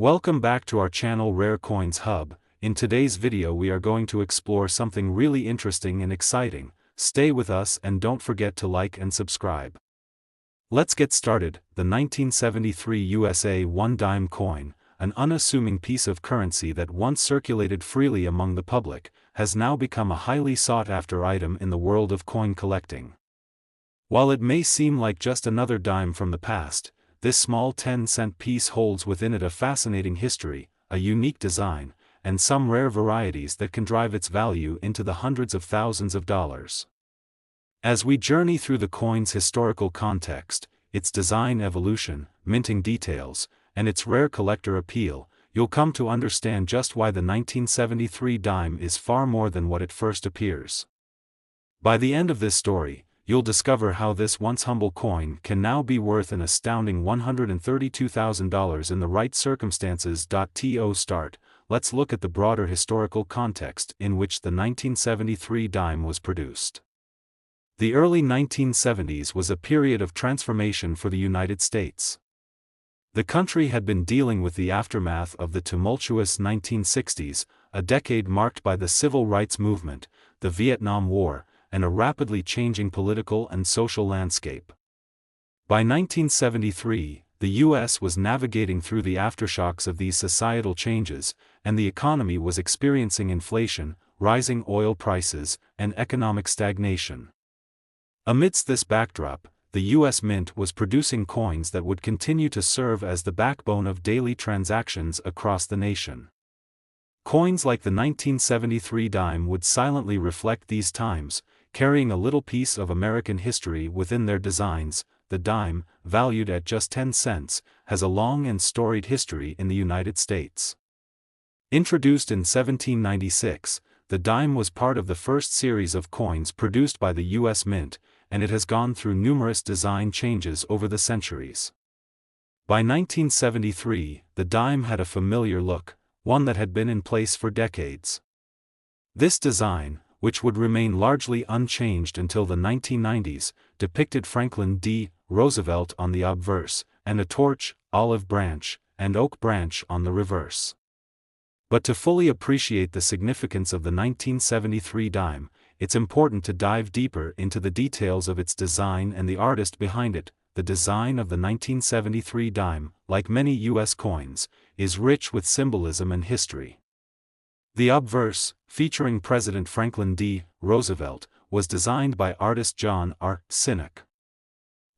Welcome back to our channel Rare Coins Hub. In today's video we are going to explore something really interesting and exciting. Stay with us and don't forget to like and subscribe. Let's get started. The 1973 USA 1 dime coin, an unassuming piece of currency that once circulated freely among the public, has now become a highly sought-after item in the world of coin collecting. While it may seem like just another dime from the past, this small 10-cent piece holds within it a fascinating history, a unique design, and some rare varieties that can drive its value into the hundreds of thousands of dollars. As we journey through the coin's historical context, its design evolution, minting details, and its rare collector appeal, you'll come to understand just why the 1973 dime is far more than what it first appears. By the end of this story, you'll discover how this once humble coin can now be worth an astounding $132,000 in the right circumstances. To start, let's look at the broader historical context in which the 1973 dime was produced. The early 1970s was a period of transformation for the United States. The country had been dealing with the aftermath of the tumultuous 1960s, a decade marked by the civil rights movement, the Vietnam War, and a rapidly changing political and social landscape. By 1973, the U.S. was navigating through the aftershocks of these societal changes, and the economy was experiencing inflation, rising oil prices, and economic stagnation. Amidst this backdrop, the U.S. Mint was producing coins that would continue to serve as the backbone of daily transactions across the nation. Coins like the 1973 dime would silently reflect these times, carrying a little piece of American history within their designs. The dime, valued at just 10 cents, has a long and storied history in the United States. Introduced in 1796, the dime was part of the first series of coins produced by the U.S. Mint, and it has gone through numerous design changes over the centuries. By 1973, the dime had a familiar look, one that had been in place for decades. This design, which would remain largely unchanged until the 1990s, depicted Franklin D. Roosevelt on the obverse, and a torch, olive branch, and oak branch on the reverse. But to fully appreciate the significance of the 1973 dime, it's important to dive deeper into the details of its design and the artist behind it. The design of the 1973 dime, like many U.S. coins, is rich with symbolism and history. The obverse, featuring President Franklin D. Roosevelt, was designed by artist John R. Sinek.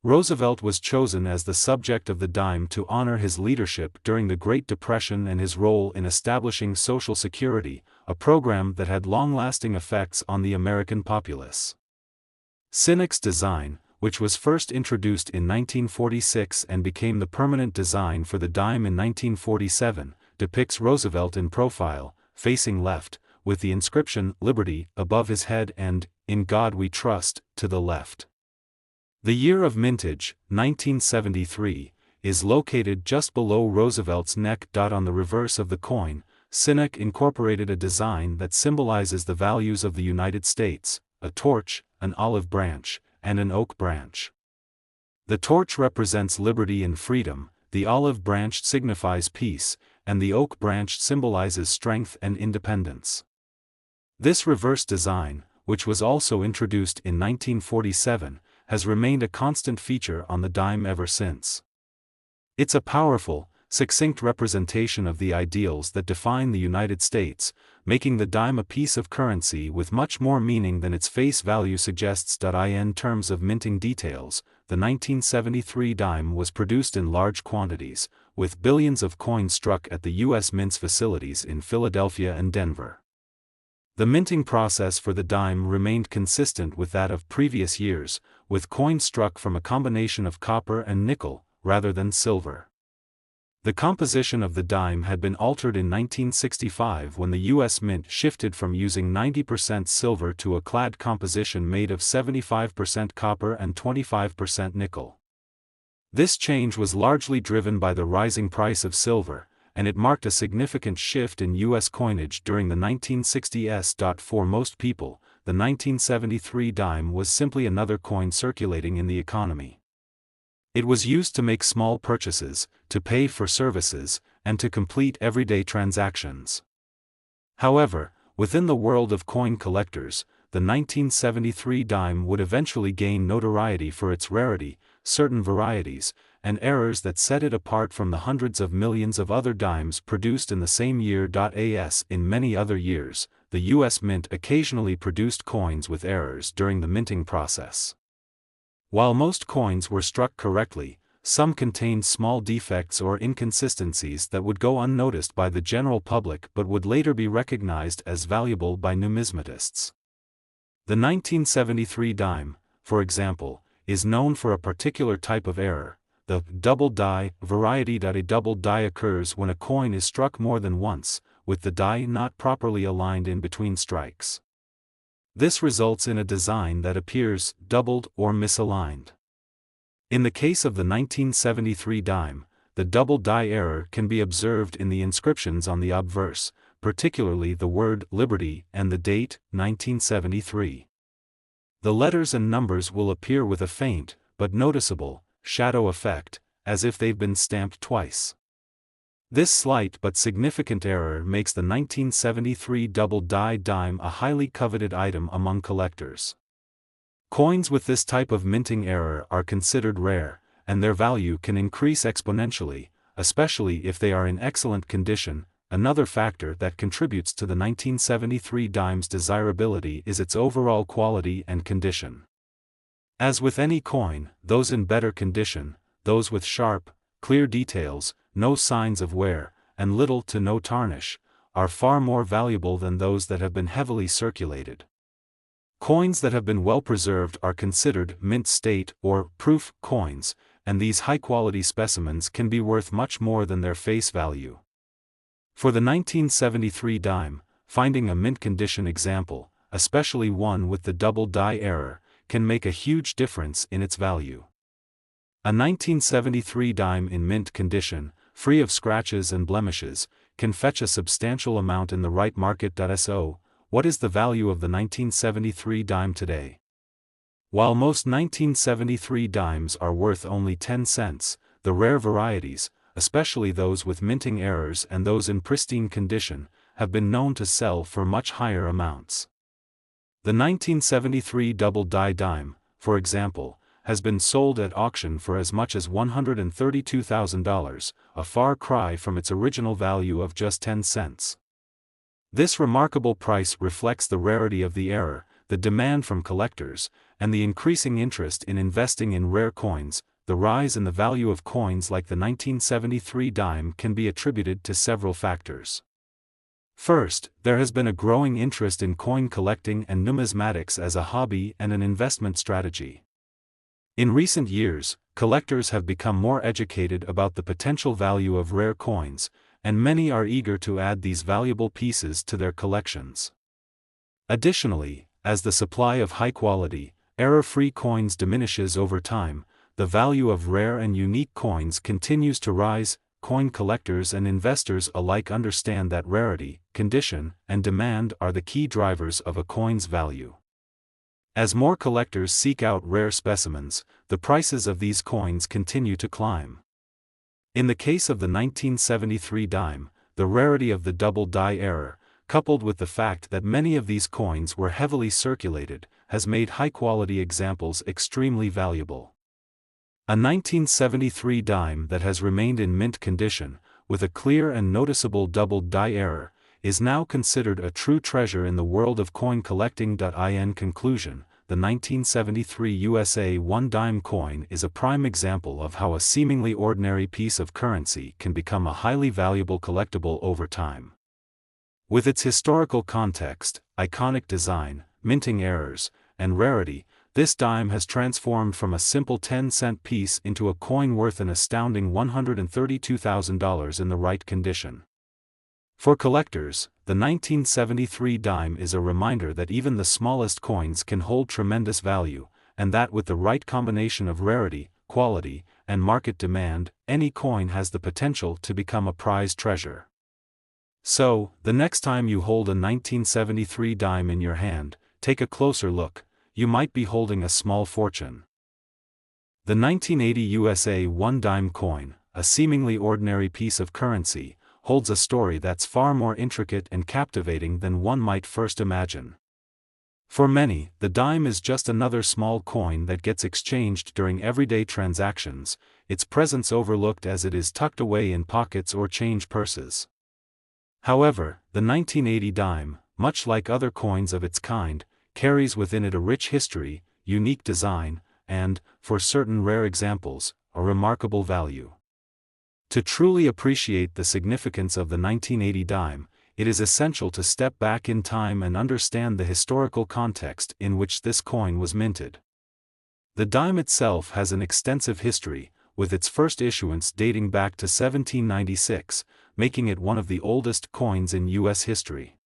Roosevelt was chosen as the subject of the dime to honor his leadership during the Great Depression and his role in establishing Social Security, a program that had long-lasting effects on the American populace. Sinek's design, which was first introduced in 1946 and became the permanent design for the dime in 1947, depicts Roosevelt in profile, facing left, with the inscription "Liberty" above his head and "In God We Trust" to the left. The year of mintage, 1973, is located just below Roosevelt's neck. On the reverse of the coin, Sinek incorporated a design that symbolizes the values of the United States: a torch, an olive branch, and an oak branch. The torch represents liberty and freedom, the olive branch signifies peace, and the oak branch symbolizes strength and independence. This reverse design, which was also introduced in 1947, has remained a constant feature on the dime ever since. It's a powerful, succinct representation of the ideals that define the United States, making the dime a piece of currency with much more meaning than its face value suggests. In terms of minting details, the 1973 dime was produced in large quantities, with billions of coins struck at the U.S. Mint's facilities in Philadelphia and Denver. The minting process for the dime remained consistent with that of previous years, with coins struck from a combination of copper and nickel, rather than silver. The composition of the dime had been altered in 1965 when the U.S. Mint shifted from using 90% silver to a clad composition made of 75% copper and 25% nickel. This change was largely driven by the rising price of silver, and it marked a significant shift in U.S. coinage during the 1960s. For most people, the 1973 dime was simply another coin circulating in the economy. It was used to make small purchases, to pay for services, and to complete everyday transactions. However, within the world of coin collectors, the 1973 dime would eventually gain notoriety for its rarity, certain varieties, and errors that set it apart from the hundreds of millions of other dimes produced in the same year. As in many other years, the U.S. Mint occasionally produced coins with errors during the minting process. While most coins were struck correctly, some contained small defects or inconsistencies that would go unnoticed by the general public but would later be recognized as valuable by numismatists. The 1973 dime, for example, is known for a particular type of error, the double die variety. A double die occurs when a coin is struck more than once, with the die not properly aligned in between strikes. This results in a design that appears doubled or misaligned. In the case of the 1973 dime, the double die error can be observed in the inscriptions on the obverse, particularly the word Liberty and the date, 1973. The letters and numbers will appear with a faint, but noticeable, shadow effect, as if they've been stamped twice. This slight but significant error makes the 1973 double die dime a highly coveted item among collectors. Coins with this type of minting error are considered rare, and their value can increase exponentially, especially if they are in excellent condition. Another factor that contributes to the 1973 dime's desirability is its overall quality and condition. As with any coin, those in better condition, those with sharp, clear details, no signs of wear, and little to no tarnish, are far more valuable than those that have been heavily circulated. Coins that have been well preserved are considered mint state or proof coins, and these high-quality specimens can be worth much more than their face value. For the 1973 dime, finding a mint condition example, especially one with the double die error, can make a huge difference in its value. A 1973 dime in mint condition, free of scratches and blemishes, can fetch a substantial amount in the right market. So, what is the value of the 1973 dime today? While most 1973 dimes are worth only 10 cents, the rare varieties, especially those with minting errors and those in pristine condition, have been known to sell for much higher amounts. The 1973 double die dime, for example, has been sold at auction for as much as $132,000, a far cry from its original value of just 10 cents. This remarkable price reflects the rarity of the error, the demand from collectors, and the increasing interest in investing in rare coins. The rise in the value of coins like the 1973 dime can be attributed to several factors. First, there has been a growing interest in coin collecting and numismatics as a hobby and an investment strategy. In recent years, collectors have become more educated about the potential value of rare coins, and many are eager to add these valuable pieces to their collections. Additionally, as the supply of high-quality, error-free coins diminishes over time, the value of rare and unique coins continues to rise. Coin collectors and investors alike understand that rarity, condition, and demand are the key drivers of a coin's value. As more collectors seek out rare specimens, the prices of these coins continue to climb. In the case of the 1973 dime, the rarity of the double die error, coupled with the fact that many of these coins were heavily circulated, has made high-quality examples extremely valuable. A 1973 dime that has remained in mint condition, with a clear and noticeable double die error, is now considered a true treasure in the world of coin collecting. In conclusion, the 1973 USA 1 dime coin is a prime example of how a seemingly ordinary piece of currency can become a highly valuable collectible over time. With its historical context, iconic design, minting errors, and rarity, this dime has transformed from a simple 10-cent piece into a coin worth an astounding $132,000 in the right condition. For collectors, the 1973 dime is a reminder that even the smallest coins can hold tremendous value, and that with the right combination of rarity, quality, and market demand, any coin has the potential to become a prized treasure. So, the next time you hold a 1973 dime in your hand, take a closer look. You might be holding a small fortune. The 1980 USA 1 dime coin, a seemingly ordinary piece of currency, holds a story that's far more intricate and captivating than one might first imagine. For many, the dime is just another small coin that gets exchanged during everyday transactions, its presence overlooked as it is tucked away in pockets or change purses. However, the 1980 dime, much like other coins of its kind, carries within it a rich history, unique design, and, for certain rare examples, a remarkable value. To truly appreciate the significance of the 1980 dime, it is essential to step back in time and understand the historical context in which this coin was minted. The dime itself has an extensive history, with its first issuance dating back to 1796, making it one of the oldest coins in U.S. history.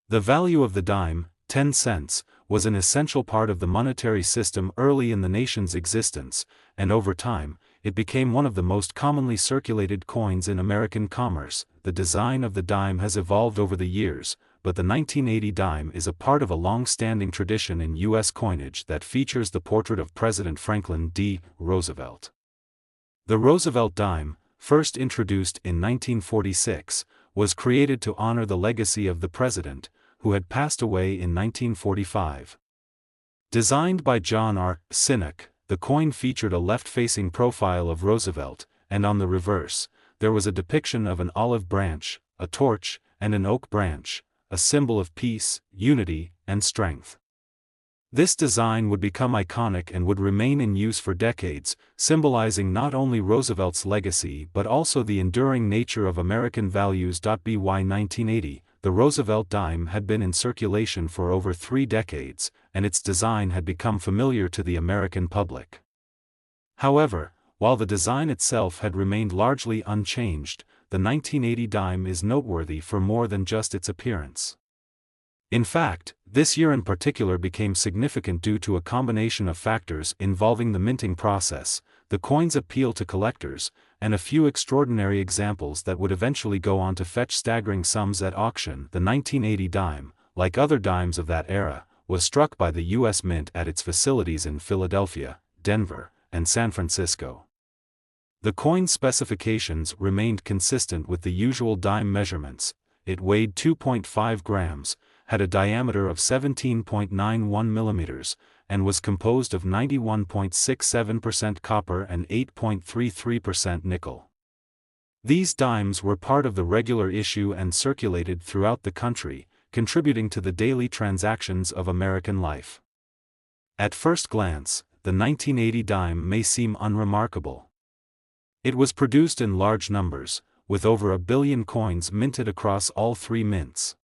The value of the dime, 10 cents, was an essential part of the monetary system early in the nation's existence, and over time, it became one of the most commonly circulated coins in American commerce. The design of the dime has evolved over the years, but the 1980 dime is a part of a long-standing tradition in U.S. coinage that features the portrait of President Franklin D. Roosevelt. The Roosevelt dime, first introduced in 1946, was created to honor the legacy of the president, who had passed away in 1945. Designed by John R. Sinnock, the coin featured a left-facing profile of Roosevelt, and on the reverse, there was a depiction of an olive branch, a torch, and an oak branch, a symbol of peace, unity, and strength. This design would become iconic and would remain in use for decades, symbolizing not only Roosevelt's legacy but also the enduring nature of American values. By 1980, the Roosevelt dime had been in circulation for over 3 decades, and its design had become familiar to the American public. However, while the design itself had remained largely unchanged, the 1980 dime is noteworthy for more than just its appearance. In fact, this year in particular became significant due to a combination of factors involving the minting process, the coin's appeal to collectors, and a few extraordinary examples that would eventually go on to fetch staggering sums at auction. The 1980 dime, like other dimes of that era, was struck by the U.S. Mint at its facilities in Philadelphia, Denver, and San Francisco. The coin's specifications remained consistent with the usual dime measurements. It weighed 2.5 grams, had a diameter of 17.91 millimeters, and was composed of 91.67% copper and 8.33% nickel. These dimes were part of the regular issue and circulated throughout the country, contributing to the daily transactions of American life. At first glance, the 1980 dime may seem unremarkable. It was produced in large numbers, with over 1 billion coins minted across all 3 mints.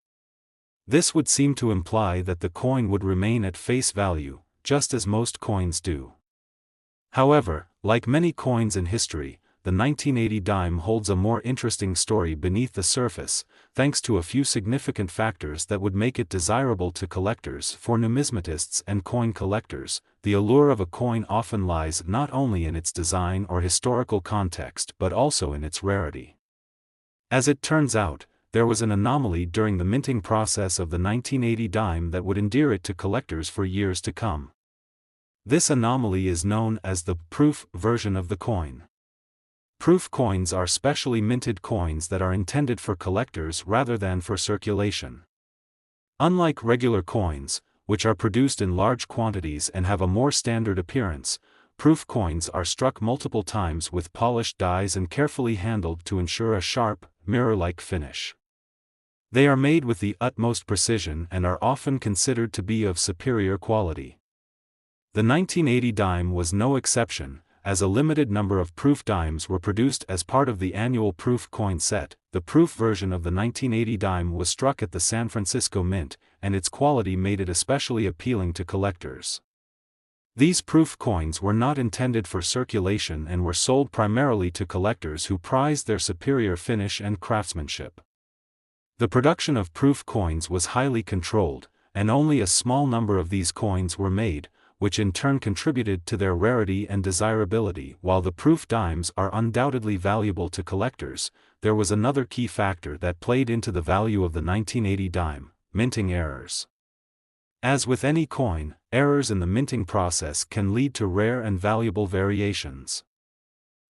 This would seem to imply that the coin would remain at face value, just as most coins do. However, like many coins in history, the 1980 dime holds a more interesting story beneath the surface, thanks to a few significant factors that would make it desirable to collectors. For numismatists and coin collectors, the allure of a coin often lies not only in its design or historical context but also in its rarity. As it turns out, there was an anomaly during the minting process of the 1980 dime that would endear it to collectors for years to come. This anomaly is known as the proof version of the coin. Proof coins are specially minted coins that are intended for collectors rather than for circulation. Unlike regular coins, which are produced in large quantities and have a more standard appearance, proof coins are struck multiple times with polished dies and carefully handled to ensure a sharp, mirror-like finish. They are made with the utmost precision and are often considered to be of superior quality. The 1980 dime was no exception, as a limited number of proof dimes were produced as part of the annual proof coin set. The proof version of the 1980 dime was struck at the San Francisco Mint, and its quality made it especially appealing to collectors. These proof coins were not intended for circulation and were sold primarily to collectors who prized their superior finish and craftsmanship. The production of proof coins was highly controlled, and only a small number of these coins were made, which in turn contributed to their rarity and desirability. While the proof dimes are undoubtedly valuable to collectors, there was another key factor that played into the value of the 1980 dime: minting errors. As with any coin, errors in the minting process can lead to rare and valuable variations.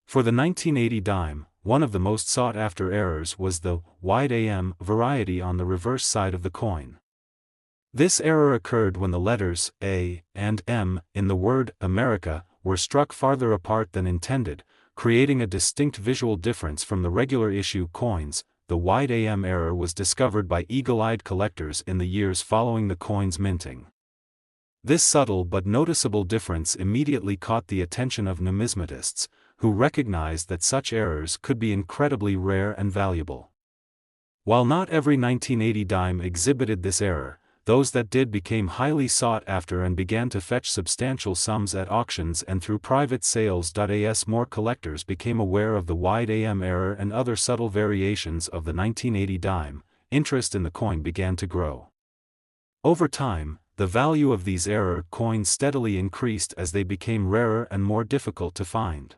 For the 1980 dime, one of the most sought-after errors was the wide AM variety on the reverse side of the coin. This error occurred when the letters A and M in the word America were struck farther apart than intended, creating a distinct visual difference from the regular issue coins. The wide AM error was discovered by eagle-eyed collectors in the years following the coin's minting. This subtle but noticeable difference immediately caught the attention of numismatists, who recognized that such errors could be incredibly rare and valuable. While not every 1980 dime exhibited this error, those that did became highly sought after and began to fetch substantial sums at auctions and through private sales. As more collectors became aware of the wide AM error and other subtle variations of the 1980 dime, interest in the coin began to grow. Over time, the value of these error coins steadily increased as they became rarer and more difficult to find.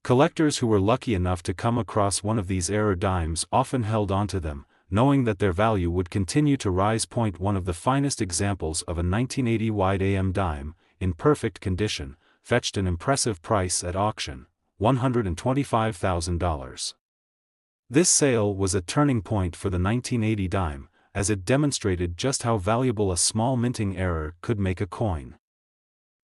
Collectors who were lucky enough to come across one of these error dimes often held onto them, knowing that their value would continue to rise. One of the finest examples of a 1980 wide AM dime, in perfect condition, fetched an impressive price at auction, $125,000. This sale was a turning point for the 1980 dime, as it demonstrated just how valuable a small minting error could make a coin.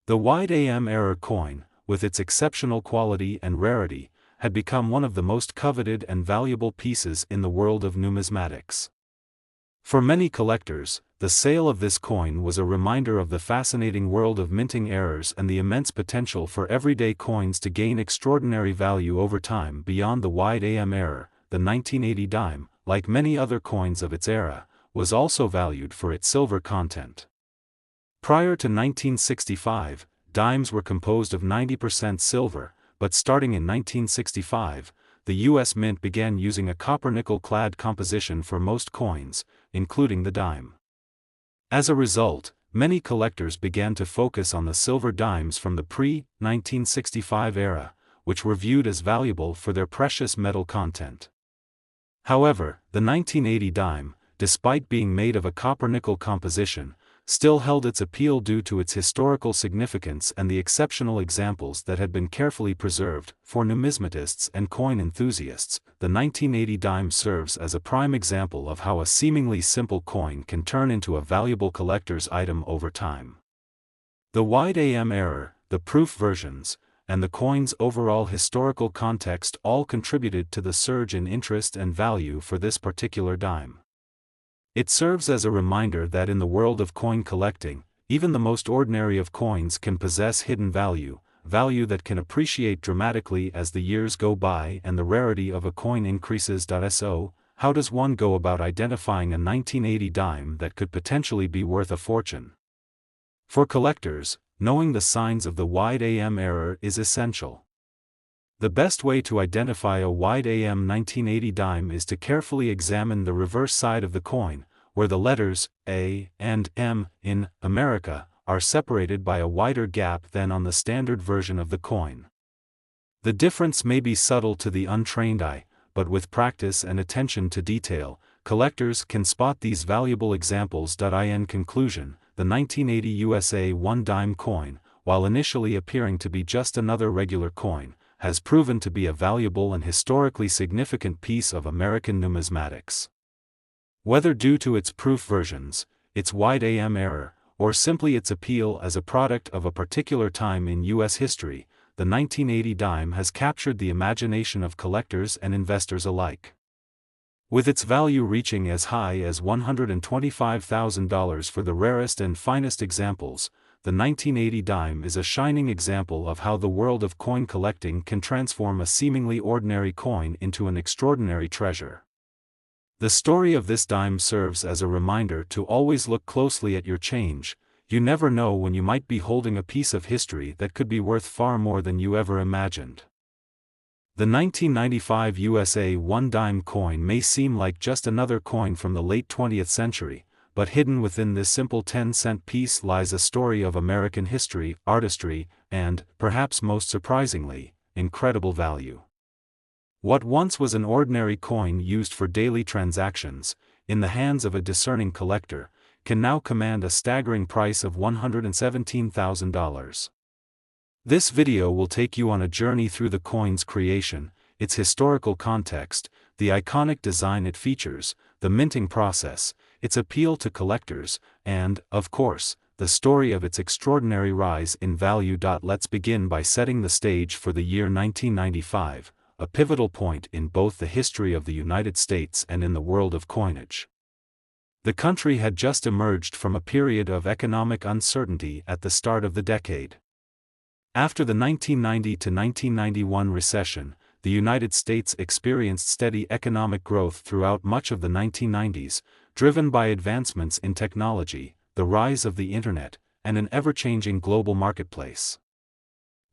The wide AM error coin, with its exceptional quality and rarity, had become one of the most coveted and valuable pieces in the world of numismatics. For many collectors, the sale of this coin was a reminder of the fascinating world of minting errors and the immense potential for everyday coins to gain extraordinary value over time. Beyond the wide AM error, the 1980 dime, like many other coins of its era, was also valued for its silver content. Prior to 1965, dimes were composed of 90% silver, but starting in 1965, the U.S. Mint began using a copper-nickel-clad composition for most coins, including the dime. As a result, many collectors began to focus on the silver dimes from the pre-1965 era, which were viewed as valuable for their precious metal content. However, the 1980 dime, despite being made of a copper-nickel composition, still held its appeal due to its historical significance and the exceptional examples that had been carefully preserved. For numismatists and coin enthusiasts, the 1980 dime serves as a prime example of how a seemingly simple coin can turn into a valuable collector's item over time. The wide AM error, the proof versions, and the coin's overall historical context all contributed to the surge in interest and value for this particular dime. It serves as a reminder that in the world of coin collecting, even the most ordinary of coins can possess hidden value that can appreciate dramatically as the years go by and the rarity of a coin increases. So, how does one go about identifying a 1980 dime that could potentially be worth a fortune? For collectors, knowing the signs of the wide AM error is essential. The best way to identify a wide AM 1980 dime is to carefully examine the reverse side of the coin, where the letters A and M in America are separated by a wider gap than on the standard version of the coin. The difference may be subtle to the untrained eye, but with practice and attention to detail, collectors can spot these valuable examples. In conclusion, the 1980 USA 1 dime coin, while initially appearing to be just another regular coin, has proven to be a valuable and historically significant piece of American numismatics. Whether due to its proof versions, its wide AM error, or simply its appeal as a product of a particular time in U.S. history, the 1980 dime has captured the imagination of collectors and investors alike. With its value reaching as high as $125,000 for the rarest and finest examples, the 1980 dime is a shining example of how the world of coin collecting can transform a seemingly ordinary coin into an extraordinary treasure. The story of this dime serves as a reminder to always look closely at your change. You never know when you might be holding a piece of history that could be worth far more than you ever imagined. The 1995 USA 1 dime coin may seem like just another coin from the late 20th century, but hidden within this simple 10-cent piece lies a story of American history, artistry, and, perhaps most surprisingly, incredible value. What once was an ordinary coin used for daily transactions, in the hands of a discerning collector, can now command a staggering price of $117,000. This video will take you on a journey through the coin's creation, its historical context, the iconic design it features, the minting process, its appeal to collectors, and, of course, the story of its extraordinary rise in value. Let's begin by setting the stage for the year 1995, a pivotal point in both the history of the United States and in the world of coinage. The country had just emerged from a period of economic uncertainty at the start of the decade. After the 1990 to 1991 recession, the United States experienced steady economic growth throughout much of the 1990s, driven by advancements in technology, the rise of the Internet, and an ever-changing global marketplace.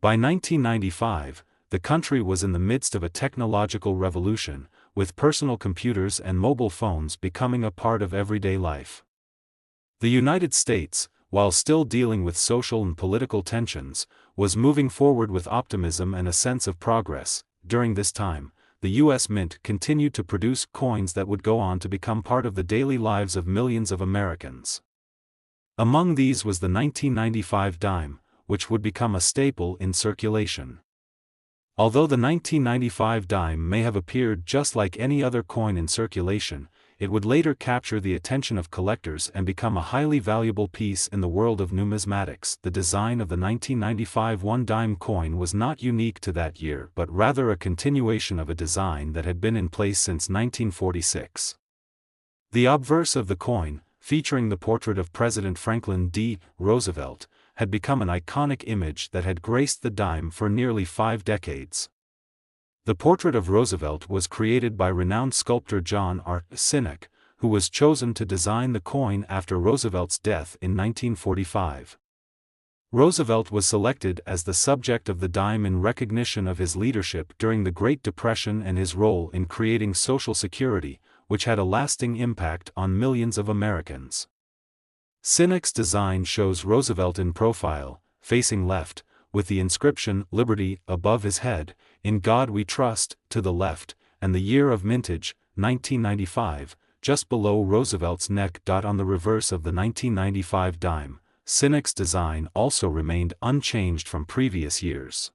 By 1995, the country was in the midst of a technological revolution, with personal computers and mobile phones becoming a part of everyday life. The United States, while still dealing with social and political tensions, was moving forward with optimism and a sense of progress. During this time, the U.S. Mint continued to produce coins that would go on to become part of the daily lives of millions of Americans. Among these was the 1995 dime, which would become a staple in circulation. Although the 1995 dime may have appeared just like any other coin in circulation, it would later capture the attention of collectors and become a highly valuable piece in the world of numismatics. The design of the 1995 one-dime coin was not unique to that year but rather a continuation of a design that had been in place since 1946. The obverse of the coin, featuring the portrait of President Franklin D. Roosevelt, had become an iconic image that had graced the dime for nearly 5 decades. The portrait of Roosevelt was created by renowned sculptor John R. Sinek, who was chosen to design the coin after Roosevelt's death in 1945. Roosevelt was selected as the subject of the dime in recognition of his leadership during the Great Depression and his role in creating Social Security, which had a lasting impact on millions of Americans. Sinek's design shows Roosevelt in profile, facing left, with the inscription "Liberty" above his head, "In God We Trust" to the left, and the year of mintage, 1995, just below Roosevelt's neck. On the reverse of the 1995 dime, Sinek's design also remained unchanged from previous years.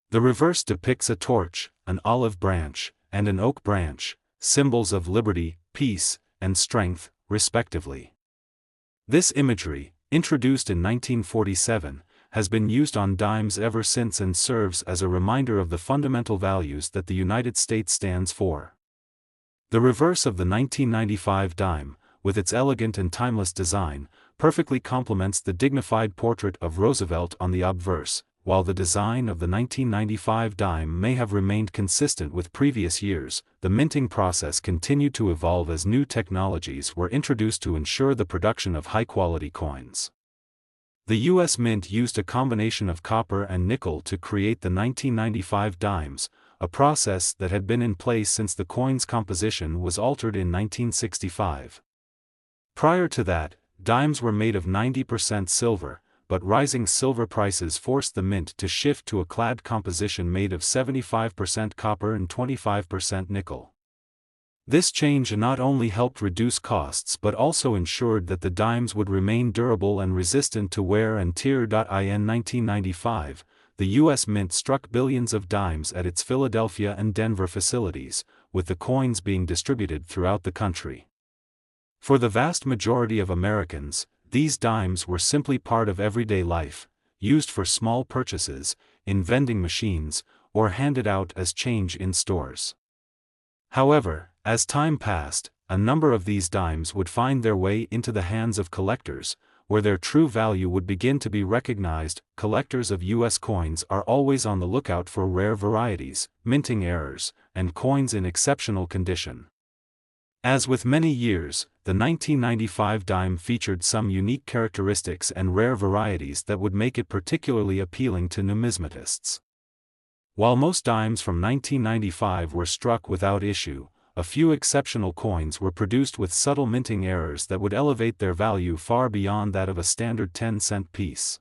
The reverse depicts a torch, an olive branch, and an oak branch, symbols of liberty, peace, and strength, respectively. This imagery, introduced in 1947, has been used on dimes ever since and serves as a reminder of the fundamental values that the United States stands for. The reverse of the 1995 dime, with its elegant and timeless design, perfectly complements the dignified portrait of Roosevelt on the obverse. While the design of the 1995 dime may have remained consistent with previous years, the minting process continued to evolve as new technologies were introduced to ensure the production of high-quality coins. The U.S. Mint used a combination of copper and nickel to create the 1995 dimes, a process that had been in place since the coin's composition was altered in 1965. Prior to that, dimes were made of 90% silver, but rising silver prices forced the mint to shift to a clad composition made of 75% copper and 25% nickel. This change not only helped reduce costs but also ensured that the dimes would remain durable and resistant to wear and tear. In 1995, the U.S. Mint struck billions of dimes at its Philadelphia and Denver facilities, with the coins being distributed throughout the country. For the vast majority of Americans, these dimes were simply part of everyday life, used for small purchases, in vending machines, or handed out as change in stores. However, as time passed, a number of these dimes would find their way into the hands of collectors, where their true value would begin to be recognized. Collectors of U.S. coins are always on the lookout for rare varieties, minting errors, and coins in exceptional condition. As with many years, the 1995 dime featured some unique characteristics and rare varieties that would make it particularly appealing to numismatists. While most dimes from 1995 were struck without issue, a few exceptional coins were produced with subtle minting errors that would elevate their value far beyond that of a standard 10-cent piece.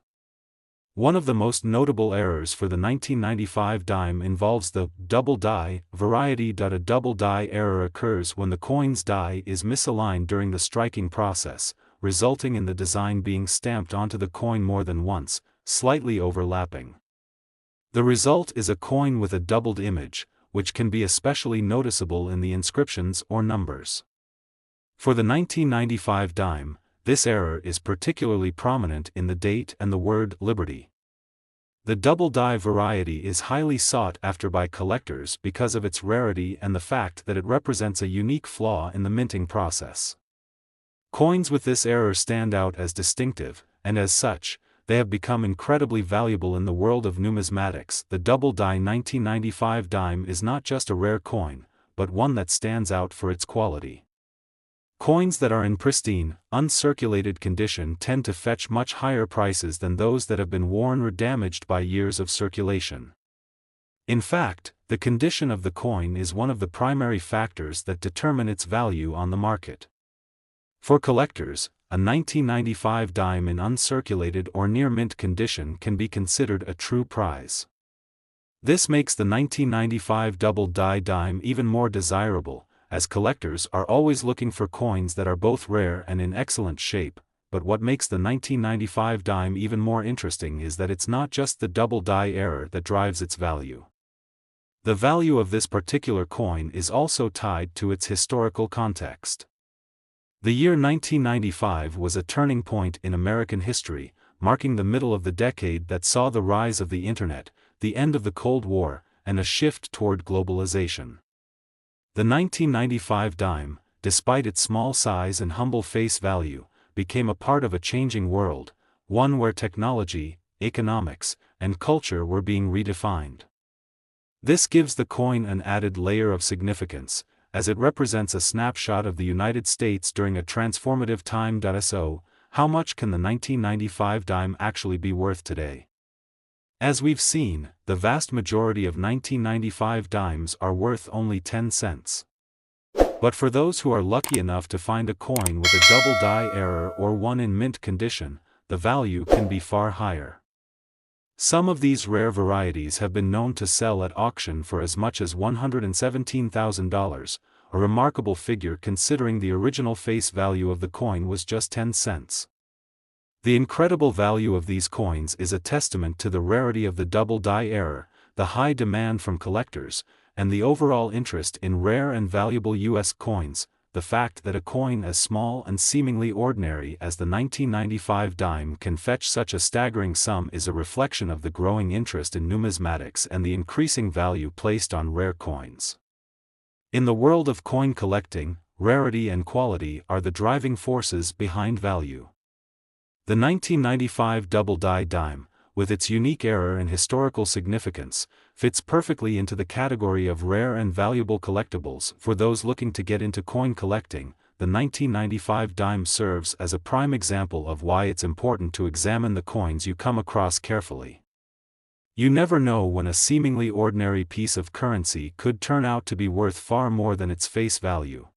One of the most notable errors for the 1995 dime involves the double die variety. A double die error occurs when the coin's die is misaligned during the striking process, resulting in the design being stamped onto the coin more than once, slightly overlapping. The result is a coin with a doubled image, which can be especially noticeable in the inscriptions or numbers. For the 1995 dime, this error is particularly prominent in the date and the word liberty. The double die variety is highly sought after by collectors because of its rarity and the fact that it represents a unique flaw in the minting process. Coins with this error stand out as distinctive, and as such, they have become incredibly valuable in the world of numismatics. The double die 1995 dime is not just a rare coin, but one that stands out for its quality. Coins that are in pristine, uncirculated condition tend to fetch much higher prices than those that have been worn or damaged by years of circulation. In fact, the condition of the coin is one of the primary factors that determine its value on the market. For collectors, a 1995 dime in uncirculated or near mint condition can be considered a true prize. This makes the 1995 double die dime even more desirable, as collectors are always looking for coins that are both rare and in excellent shape. But what makes the 1995 dime even more interesting is that it's not just the double die error that drives its value. The value of this particular coin is also tied to its historical context. The year 1995 was a turning point in American history, marking the middle of the decade that saw the rise of the Internet, the end of the Cold War, and a shift toward globalization. The 1995 dime, despite its small size and humble face value, became a part of a changing world, one where technology, economics, and culture were being redefined. This gives the coin an added layer of significance, as it represents a snapshot of the United States during a transformative time. So, how much can the 1995 dime actually be worth today? As we've seen, the vast majority of 1995 dimes are worth only 10 cents. But for those who are lucky enough to find a coin with a double die error or one in mint condition, the value can be far higher. Some of these rare varieties have been known to sell at auction for as much as $117,000, a remarkable figure considering the original face value of the coin was just 10 cents. The incredible value of these coins is a testament to the rarity of the double die error, the high demand from collectors, and the overall interest in rare and valuable U.S. coins. The fact that a coin as small and seemingly ordinary as the 1995 dime can fetch such a staggering sum is a reflection of the growing interest in numismatics and the increasing value placed on rare coins. In the world of coin collecting, rarity and quality are the driving forces behind value. The 1995 double die dime, with its unique error and historical significance, fits perfectly into the category of rare and valuable collectibles. For those looking to get into coin collecting, the 1995 dime serves as a prime example of why it's important to examine the coins you come across carefully. You never know when a seemingly ordinary piece of currency could turn out to be worth far more than its face value.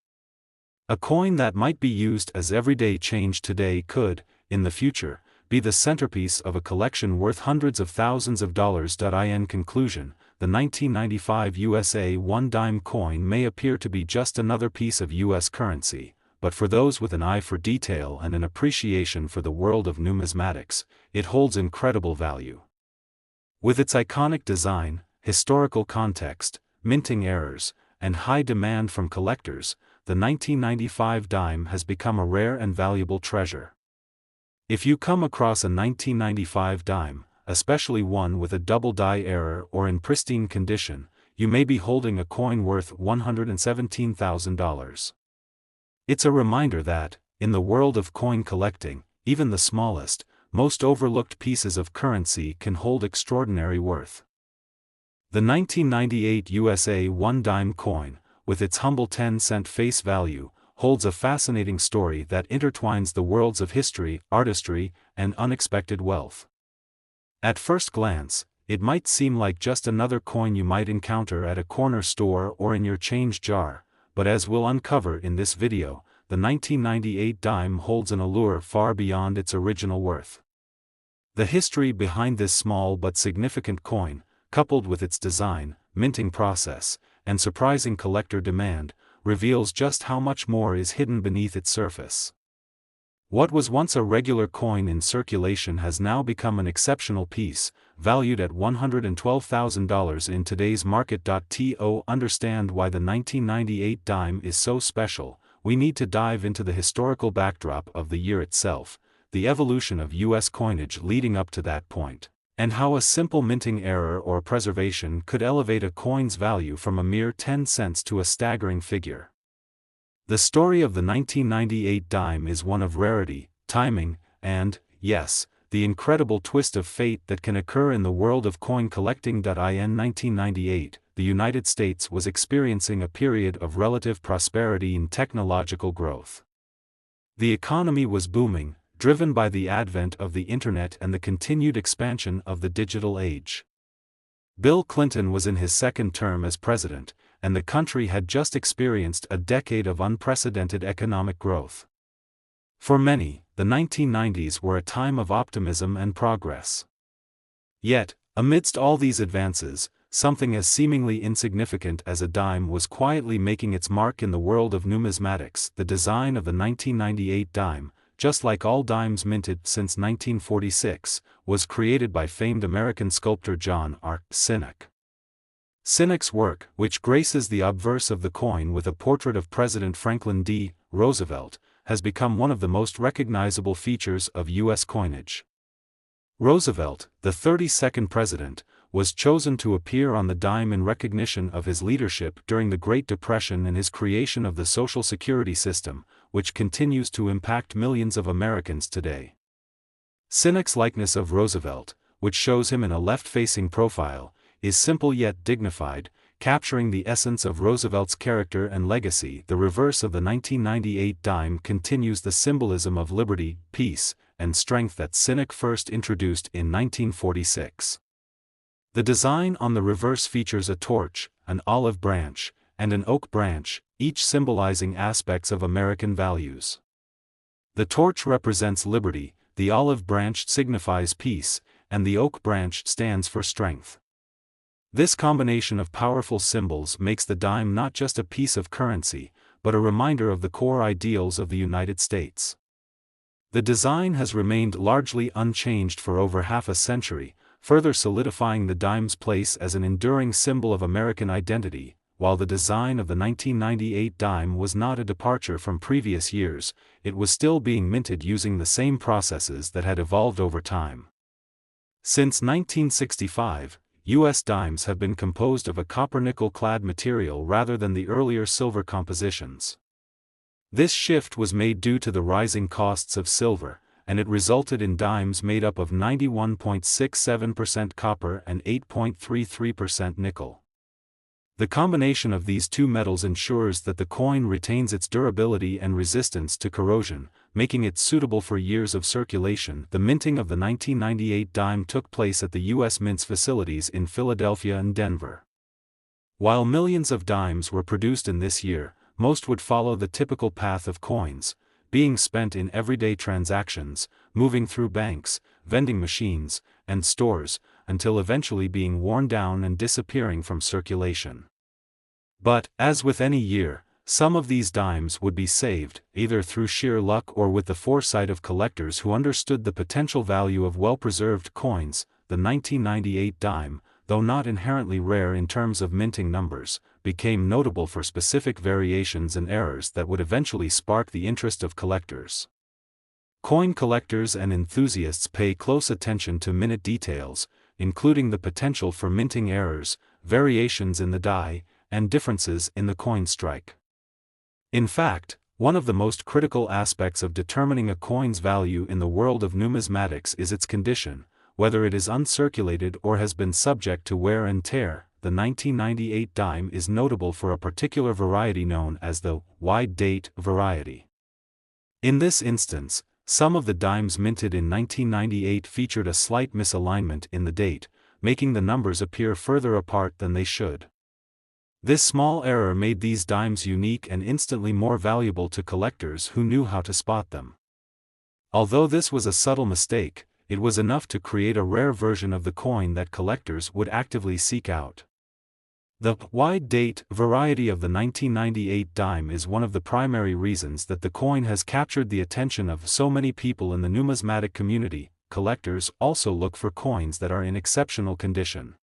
A coin that might be used as everyday change today could, in the future, be the centerpiece of a collection worth hundreds of thousands of dollars. In conclusion, the 1995 USA 1 dime coin may appear to be just another piece of U.S. currency, but for those with an eye for detail and an appreciation for the world of numismatics, it holds incredible value. With its iconic design, historical context, minting errors, and high demand from collectors, the 1995 dime has become a rare and valuable treasure. If you come across a 1995 dime, especially one with a double die error or in pristine condition, you may be holding a coin worth $117,000. It's a reminder that, in the world of coin collecting, even the smallest, most overlooked pieces of currency can hold extraordinary worth. The 1998 USA 1 dime coin, with its humble 10-cent face value, holds a fascinating story that intertwines the worlds of history, artistry, and unexpected wealth. At first glance, it might seem like just another coin you might encounter at a corner store or in your change jar, but as we'll uncover in this video, the 1998 dime holds an allure far beyond its original worth. The history behind this small but significant coin, coupled with its design, minting process, and surprising collector demand, reveals just how much more is hidden beneath its surface. What was once a regular coin in circulation has now become an exceptional piece, valued at $112,000 in today's market. To understand why the 1998 dime is so special, we need to dive into the historical backdrop of the year itself, the evolution of U.S. coinage leading up to that point, and how a simple minting error or preservation could elevate a coin's value from a mere 10 cents to a staggering figure. The story of the 1998 dime is one of rarity, timing, and, yes, the incredible twist of fate that can occur in the world of coin collecting. In 1998, the United States was experiencing a period of relative prosperity and technological growth. The economy was booming, driven by the advent of the Internet and the continued expansion of the digital age. Bill Clinton was in his second term as president, and the country had just experienced a decade of unprecedented economic growth. For many, the 1990s were a time of optimism and progress. Yet, amidst all these advances, something as seemingly insignificant as a dime was quietly making its mark in the world of numismatics. The design of the 1998 dime, just like all dimes minted since 1946, was created by famed American sculptor John R. Sinek. Sinek's work, which graces the obverse of the coin with a portrait of President Franklin D. Roosevelt, has become one of the most recognizable features of U.S. coinage. Roosevelt, the 32nd president, was chosen to appear on the dime in recognition of his leadership during the Great Depression and his creation of the Social Security system, which continues to impact millions of Americans today. Sinek's likeness of Roosevelt, which shows him in a left-facing profile, is simple yet dignified, capturing the essence of Roosevelt's character and legacy. The reverse of the 1998 dime continues the symbolism of liberty, peace, and strength that Sinek first introduced in 1946. The design on the reverse features a torch, an olive branch, and an oak branch, each symbolizing aspects of American values. The torch represents liberty, the olive branch signifies peace, and the oak branch stands for strength. This combination of powerful symbols makes the dime not just a piece of currency, but a reminder of the core ideals of the United States. The design has remained largely unchanged for over half a century, further solidifying the dime's place as an enduring symbol of American identity. While the design of the 1998 dime was not a departure from previous years, it was still being minted using the same processes that had evolved over time. Since 1965, U.S. dimes have been composed of a copper-nickel-clad material rather than the earlier silver compositions. This shift was made due to the rising costs of silver, and it resulted in dimes made up of 91.67% copper and 8.33% nickel. The combination of these two metals ensures that the coin retains its durability and resistance to corrosion, making it suitable for years of circulation. The minting of the 1998 dime took place at the U.S. Mint's facilities in Philadelphia and Denver. While millions of dimes were produced in this year, most would follow the typical path of coins, being spent in everyday transactions, moving through banks, vending machines, and stores, until eventually being worn down and disappearing from circulation. But, as with any year, some of these dimes would be saved, either through sheer luck or with the foresight of collectors who understood the potential value of well-preserved coins. The 1998 dime, though not inherently rare in terms of minting numbers, became notable for specific variations and errors that would eventually spark the interest of collectors. Coin collectors and enthusiasts pay close attention to minute details, including the potential for minting errors, variations in the die, and differences in the coin strike. In fact, one of the most critical aspects of determining a coin's value in the world of numismatics is its condition, whether it is uncirculated or has been subject to wear and tear. The 1998 dime is notable for a particular variety known as the wide date variety. In this instance, some of the dimes minted in 1998 featured a slight misalignment in the date, making the numbers appear further apart than they should. This small error made these dimes unique and instantly more valuable to collectors who knew how to spot them. Although this was a subtle mistake, it was enough to create a rare version of the coin that collectors would actively seek out. The wide date variety of the 1998 dime is one of the primary reasons that the coin has captured the attention of so many people in the numismatic community. Collectors also look for coins that are in exceptional condition.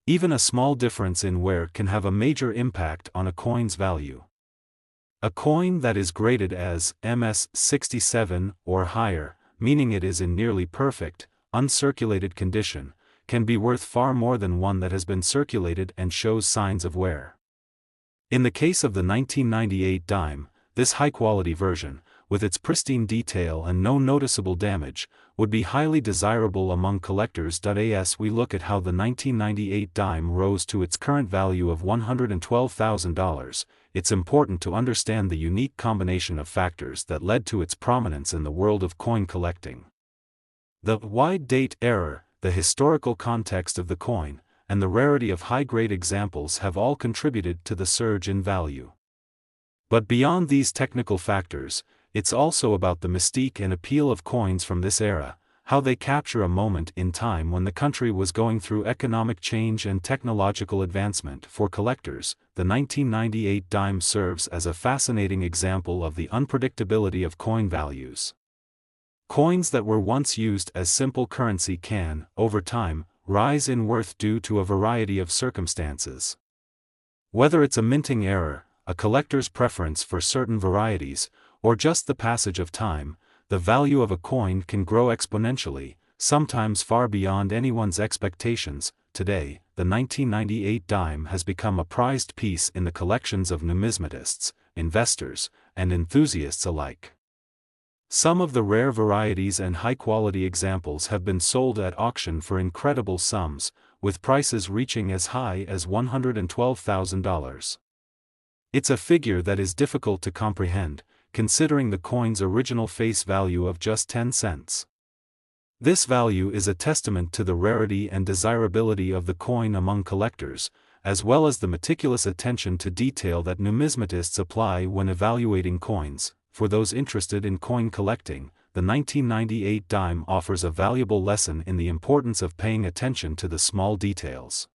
Even a small difference in wear can have a major impact on a coin's value. A coin that is graded as MS67 or higher, meaning it is in nearly perfect, uncirculated condition, can be worth far more than one that has been circulated and shows signs of wear. In the case of the 1998 dime, this high-quality version, with its pristine detail and no noticeable damage, would be highly desirable among collectors. As we look at how the 1998 dime rose to its current value of $112,000, it's important to understand the unique combination of factors that led to its prominence in the world of coin collecting. The wide date error, the historical context of the coin, and the rarity of high-grade examples have all contributed to the surge in value. But beyond these technical factors, it's also about the mystique and appeal of coins from this era, how they capture a moment in time when the country was going through economic change and technological advancement. For collectors, the 1998 dime serves as a fascinating example of the unpredictability of coin values. Coins that were once used as simple currency can, over time, rise in worth due to a variety of circumstances. Whether it's a minting error, a collector's preference for certain varieties, or just the passage of time, the value of a coin can grow exponentially, sometimes far beyond anyone's expectations. Today, the 1998 dime has become a prized piece in the collections of numismatists, investors, and enthusiasts alike. Some of the rare varieties and high-quality examples have been sold at auction for incredible sums, with prices reaching as high as $112,000. It's a figure that is difficult to comprehend, considering the coin's original face value of just 10 cents. This value is a testament to the rarity and desirability of the coin among collectors, as well as the meticulous attention to detail that numismatists apply when evaluating coins. For those interested in coin collecting, the 1998 dime offers a valuable lesson in the importance of paying attention to the small details.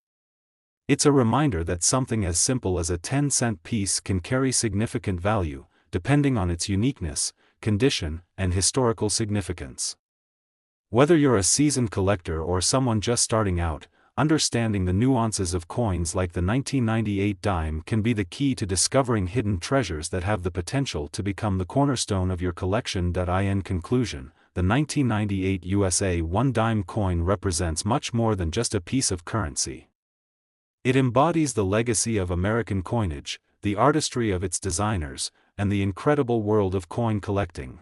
It's a reminder that something as simple as a 10-cent piece can carry significant value, depending on its uniqueness, condition, and historical significance. Whether you're a seasoned collector or someone just starting out, understanding the nuances of coins like the 1998 dime can be the key to discovering hidden treasures that have the potential to become the cornerstone of your collection. In conclusion, the 1998 USA 1 dime coin represents much more than just a piece of currency. It embodies the legacy of American coinage, the artistry of its designers, and the incredible world of coin collecting.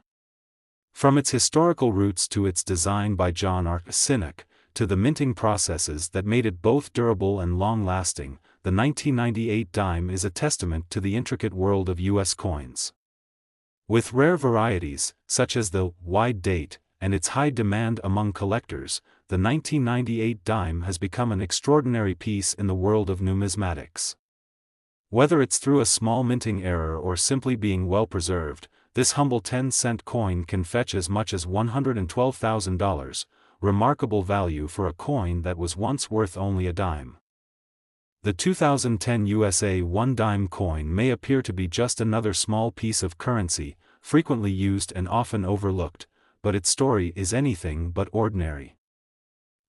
From its historical roots to its design by John R. Sinek, to the minting processes that made it both durable and long-lasting, the 1998 dime is a testament to the intricate world of U.S. coins. With rare varieties, such as the wide date, and its high demand among collectors, the 1998 dime has become an extraordinary piece in the world of numismatics. Whether it's through a small minting error or simply being well preserved, this humble 10-cent coin can fetch as much as $112,000, remarkable value for a coin that was once worth only a dime. The 2010 USA 1 dime coin may appear to be just another small piece of currency, frequently used and often overlooked, but its story is anything but ordinary.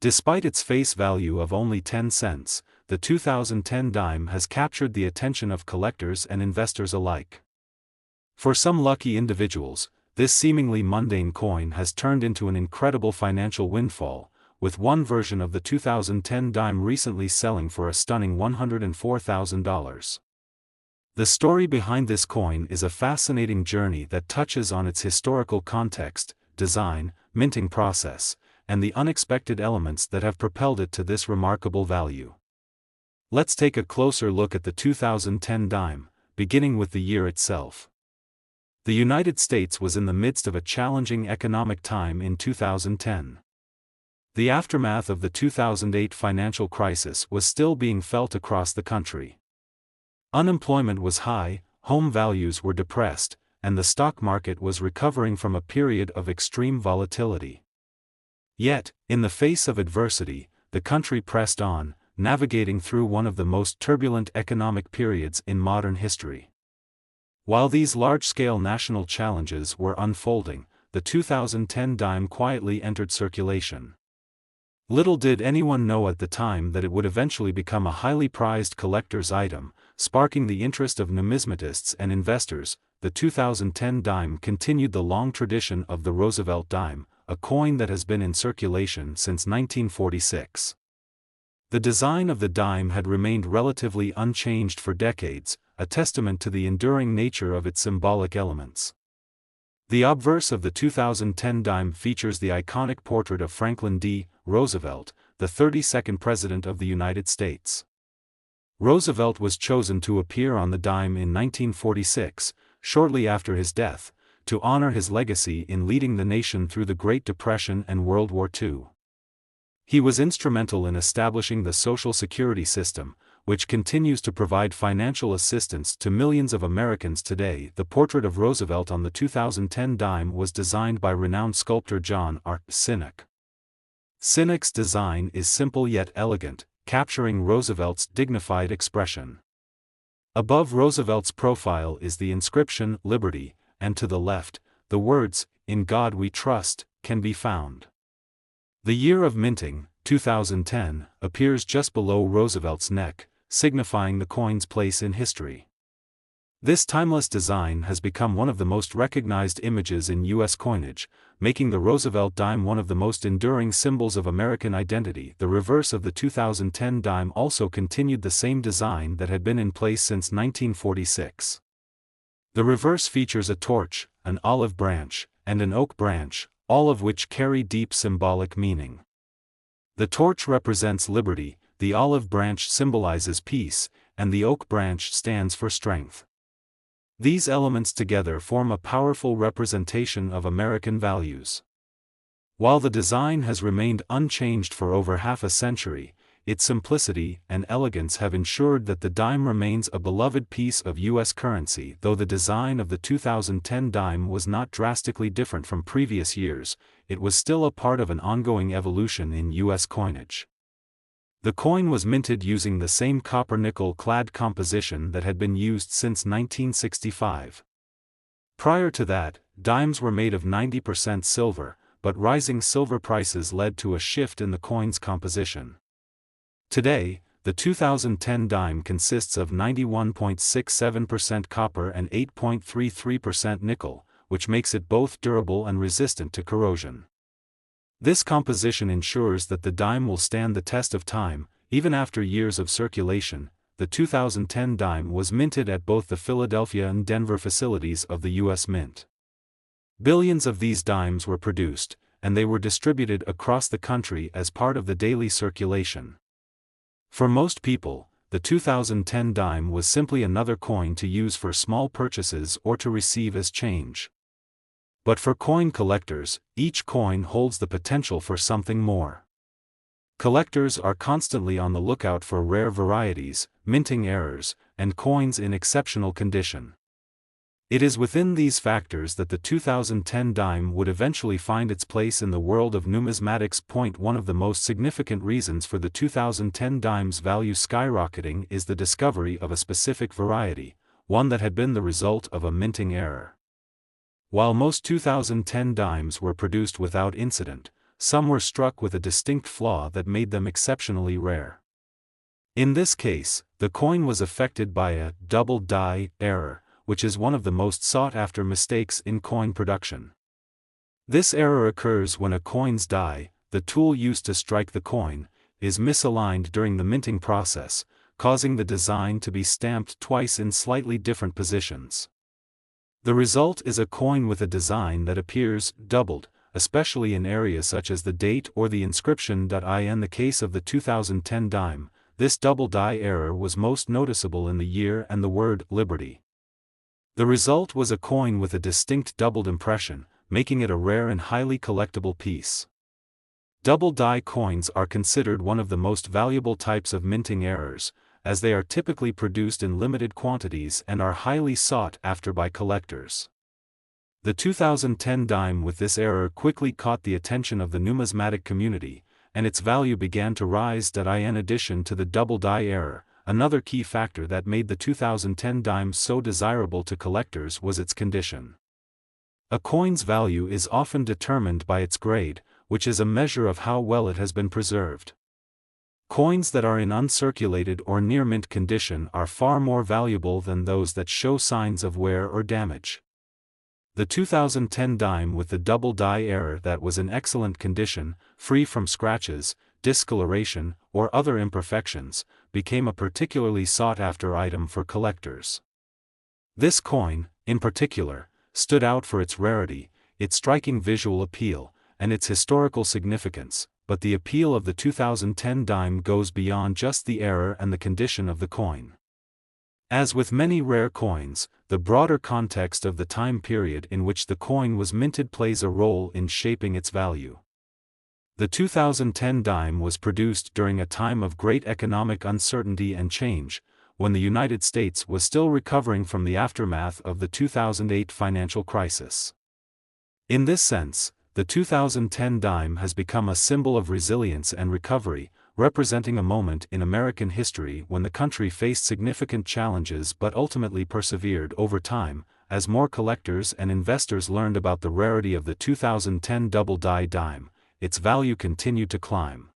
Despite its face value of only 10 cents, the 2010 dime has captured the attention of collectors and investors alike. For some lucky individuals, this seemingly mundane coin has turned into an incredible financial windfall, with one version of the 2010 dime recently selling for a stunning $104,000. The story behind this coin is a fascinating journey that touches on its historical context, design, minting process, and the unexpected elements that have propelled it to this remarkable value. Let's take a closer look at the 2010 dime, beginning with the year itself. The United States was in the midst of a challenging economic time in 2010. The aftermath of the 2008 financial crisis was still being felt across the country. Unemployment was high, home values were depressed, and the stock market was recovering from a period of extreme volatility. Yet, in the face of adversity, the country pressed on, navigating through one of the most turbulent economic periods in modern history. While these large-scale national challenges were unfolding, the 2010 dime quietly entered circulation. Little did anyone know at the time that it would eventually become a highly prized collector's item, sparking the interest of numismatists and investors. The 2010 dime continued the long tradition of the Roosevelt Dime, a coin that has been in circulation since 1946. The design of the dime had remained relatively unchanged for decades, a testament to the enduring nature of its symbolic elements. The obverse of the 2010 dime features the iconic portrait of Franklin D. Roosevelt, the 32nd President of the United States. Roosevelt was chosen to appear on the dime in 1946, shortly after his death, to honor his legacy in leading the nation through the Great Depression and World War II. He was instrumental in establishing the Social Security system, which continues to provide financial assistance to millions of Americans today. The portrait of Roosevelt on the 2010 dime was designed by renowned sculptor John R. Sinek. Sinek's design is simple yet elegant, capturing Roosevelt's dignified expression. Above Roosevelt's profile is the inscription "Liberty," and to the left, the words "In God We Trust" can be found. The year of minting, 2010, appears just below Roosevelt's neck, signifying the coin's place in history. This timeless design has become one of the most recognized images in U.S. coinage, making the Roosevelt dime one of the most enduring symbols of American identity. The reverse of the 2010 dime also continued the same design that had been in place since 1946. The reverse features a torch, an olive branch, and an oak branch, all of which carry deep symbolic meaning. The torch represents liberty, the olive branch symbolizes peace, and the oak branch stands for strength. These elements together form a powerful representation of American values. While the design has remained unchanged for over half a century, its simplicity and elegance have ensured that the dime remains a beloved piece of U.S. currency. Though the design of the 2010 dime was not drastically different from previous years, it was still a part of an ongoing evolution in U.S. coinage. The coin was minted using the same copper-nickel clad composition that had been used since 1965. Prior to that, dimes were made of 90% silver, but rising silver prices led to a shift in the coin's composition. Today, the 2010 dime consists of 91.67% copper and 8.33% nickel, which makes it both durable and resistant to corrosion. This composition ensures that the dime will stand the test of time, even after years of circulation. The 2010 dime was minted at both the Philadelphia and Denver facilities of the U.S. Mint. Billions of these dimes were produced, and they were distributed across the country as part of the daily circulation. For most people, the 2010 dime was simply another coin to use for small purchases or to receive as change. But for coin collectors, each coin holds the potential for something more. Collectors are constantly on the lookout for rare varieties, minting errors, and coins in exceptional condition. It is within these factors that the 2010 dime would eventually find its place in the world of numismatics. One of the most significant reasons for the 2010 dime's value skyrocketing is the discovery of a specific variety, one that had been the result of a minting error. While most 2010 dimes were produced without incident, some were struck with a distinct flaw that made them exceptionally rare. In this case, the coin was affected by a double die error, which is one of the most sought-after mistakes in coin production. This error occurs when a coin's die, the tool used to strike the coin, is misaligned during the minting process, causing the design to be stamped twice in slightly different positions. The result is a coin with a design that appears doubled, especially in areas such as the date or the inscription. In the case of the 2010 dime, this double die error was most noticeable in the year and the word "liberty." The result was a coin with a distinct doubled impression, making it a rare and highly collectible piece. Double die coins are considered one of the most valuable types of minting errors, as they are typically produced in limited quantities and are highly sought after by collectors. The 2010 dime with this error quickly caught the attention of the numismatic community, and its value began to rise. In addition to the double die error, another key factor that made the 2010 dime so desirable to collectors was its condition. A coin's value is often determined by its grade, which is a measure of how well it has been preserved. Coins that are in uncirculated or near mint condition are far more valuable than those that show signs of wear or damage. The 2010 dime with the double die error that was in excellent condition, free from scratches, discoloration, or other imperfections, became a particularly sought-after item for collectors. This coin, in particular, stood out for its rarity, its striking visual appeal, and its historical significance, but the appeal of the 2010 dime goes beyond just the error and the condition of the coin. As with many rare coins, the broader context of the time period in which the coin was minted plays a role in shaping its value. The 2010 dime was produced during a time of great economic uncertainty and change, when the United States was still recovering from the aftermath of the 2008 financial crisis. In this sense, the 2010 dime has become a symbol of resilience and recovery, representing a moment in American history when the country faced significant challenges but ultimately persevered over time. As more collectors and investors learned about the rarity of the 2010 double die dime, its value continued to climb.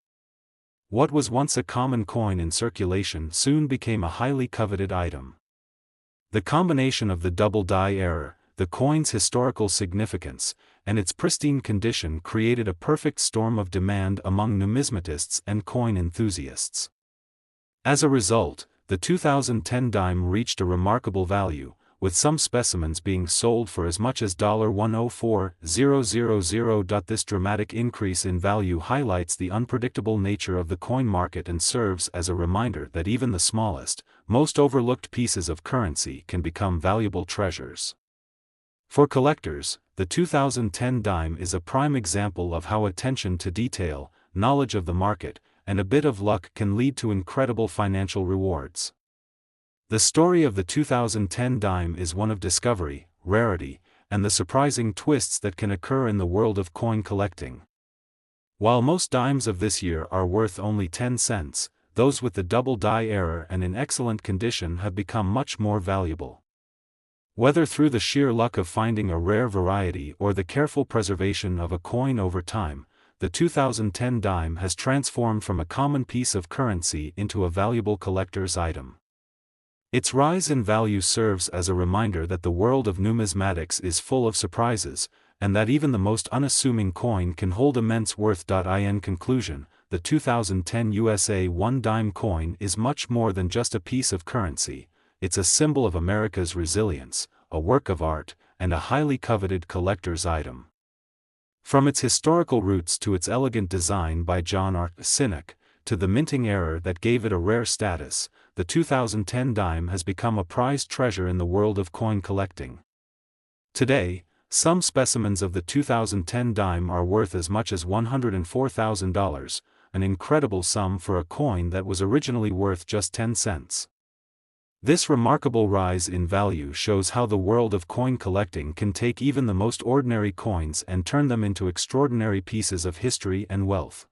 What was once a common coin in circulation soon became a highly coveted item. The combination of the double die error, the coin's historical significance, and its pristine condition created a perfect storm of demand among numismatists and coin enthusiasts. As a result, the 2010 dime reached a remarkable value, with some specimens being sold for as much as $104,000. This dramatic increase in value highlights the unpredictable nature of the coin market and serves as a reminder that even the smallest, most overlooked pieces of currency can become valuable treasures. For collectors, the 2010 dime is a prime example of how attention to detail, knowledge of the market, and a bit of luck can lead to incredible financial rewards. The story of the 2010 dime is one of discovery, rarity, and the surprising twists that can occur in the world of coin collecting. While most dimes of this year are worth only 10 cents, those with the double die error and in excellent condition have become much more valuable. Whether through the sheer luck of finding a rare variety or the careful preservation of a coin over time, the 2010 dime has transformed from a common piece of currency into a valuable collector's item. Its rise in value serves as a reminder that the world of numismatics is full of surprises, and that even the most unassuming coin can hold immense worth. In conclusion, the 2010 USA 1 dime coin is much more than just a piece of currency. It's a symbol of America's resilience, a work of art, and a highly coveted collector's item. From its historical roots to its elegant design by John R. Sinek, to the minting error that gave it a rare status, the 2010 dime has become a prized treasure in the world of coin collecting. Today, some specimens of the 2010 dime are worth as much as $104,000, an incredible sum for a coin that was originally worth just 10 cents. This remarkable rise in value shows how the world of coin collecting can take even the most ordinary coins and turn them into extraordinary pieces of history and wealth.